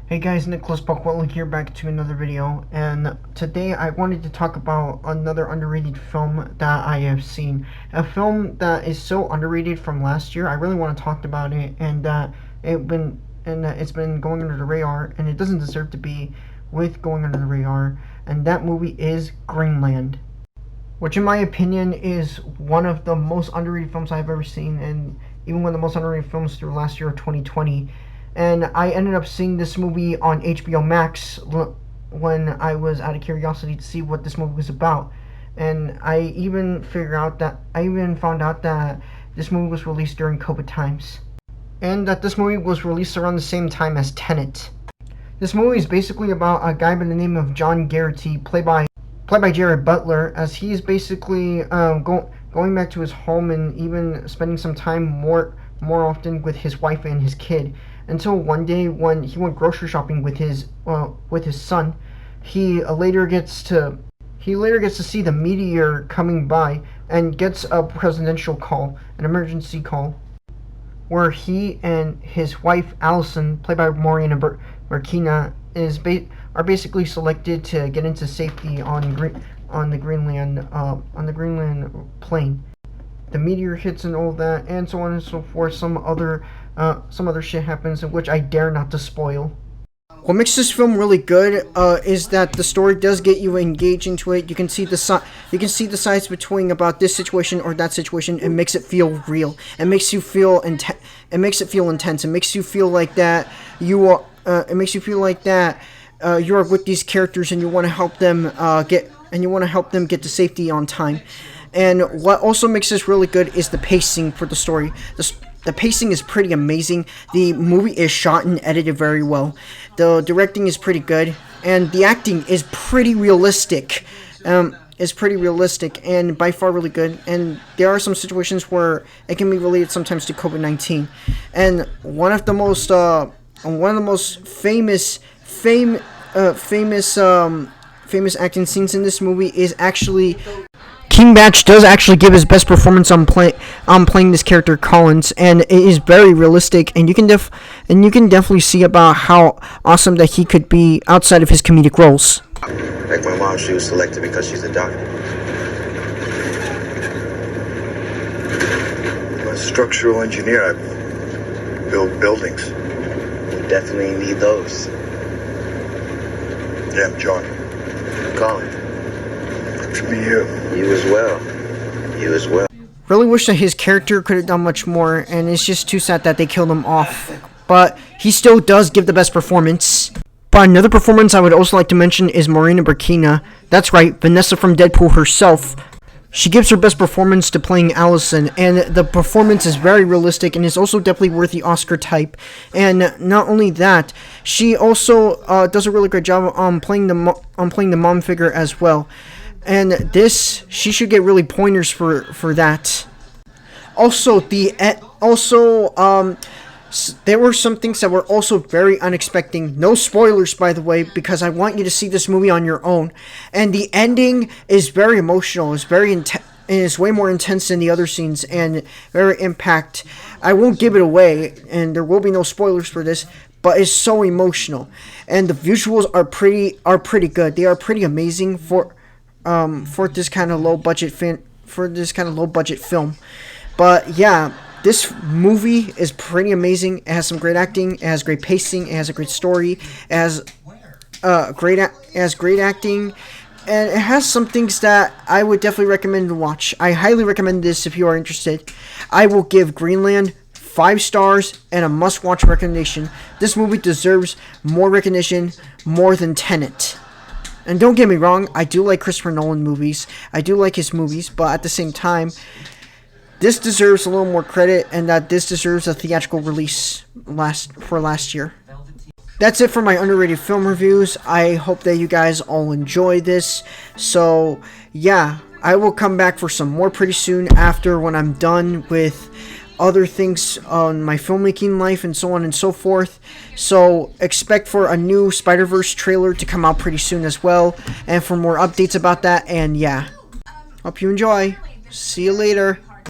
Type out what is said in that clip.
Hey guys, Nicolas here, back to another video, and today I wanted to talk about another underrated film that I have seen. A film that is so underrated from last year. I really want to talk about it, and it's been going under the radar, and it doesn't deserve to be with going under the radar. And that movie is Greenland, which in my opinion is one of the most underrated films I've ever seen, and even one of the most underrated films through last year of 2020. And I ended up seeing this movie on HBO Max when I was out of curiosity to see what this movie was about. And I even found out that this movie was released during COVID times, and that this movie was released around the same time as Tenet. This movie is basically about a guy by the name of John Garrity, played by Jared Butler, as he is basically going back to his home and even spending some time more often with his wife and his kid. Until one day when he went grocery shopping with his son, he later gets to see the meteor coming by and gets a presidential call, an emergency call, where he and his wife Allison, played by Morena Burkina, are basically selected to get into safety on the Greenland plain. The meteor hits and all that, and so on and so forth. Some other shit happens, in which I dare not to spoil. What makes this film really good is that the story does get you engaged into it. You can see the sides between about this situation or that situation. It makes it feel real. It makes you feel intense. It makes you feel like that you are. It makes you feel like that you are with these characters, and you want to help them get to safety on time. And what also makes this really good is the pacing for the story. The pacing is pretty amazing. The movie is shot and edited very well. The directing is pretty good, and the acting is pretty realistic. And by far really good. And there are some situations where it can be related sometimes to COVID-19. And one of the most famous acting scenes in this movie is actually King Batch does actually give his best performance on playing this character Collins, and it is very realistic, and you can definitely see about how awesome that he could be outside of his comedic roles. Like my mom, she was selected because she's a doctor. I'm a structural engineer. I build buildings. We definitely need those. Yeah, I'm John. Colin. To be you. You as well. You as well. Really wish that his character could have done much more, and it's just too sad that they killed him off. But he still does give the best performance. But another performance I would also like to mention is Morena Burkina. That's right, Vanessa from Deadpool herself. She gives her best performance to playing Allison, and the performance is very realistic and is also definitely worth the Oscar type. And not only that, she also does a really great job on playing the mom figure as well. And she should get really pointers for that. Also, there were some things that were also very unexpected. No spoilers, by the way, because I want you to see this movie on your own. And the ending is very emotional. It's very intense. And it's way more intense than the other scenes, and very impact. I won't give it away, and there will be no spoilers for this, but it's so emotional, and the visuals are pretty good. They are pretty amazing for this kind of low budget film. But yeah, this movie is pretty amazing. It has some great acting. It has great pacing. It has a great story. It has great acting. And it has some things that I would definitely recommend to watch. I highly recommend this if you are interested. I will give Greenland 5 stars and a must-watch recommendation. This movie deserves more recognition, more than Tenet. And don't get me wrong, I do like Christopher Nolan movies. I do like his movies, but at the same time, this deserves a little more credit, and that this deserves a theatrical release last year. That's it for my underrated film reviews. I hope that you guys all enjoy this. So, yeah, I will come back for some more pretty soon after when I'm done with other things on my filmmaking life and so on and so forth. So, expect for a new Spider-Verse trailer to come out pretty soon as well, and for more updates about that. And yeah, hope you enjoy. See you later.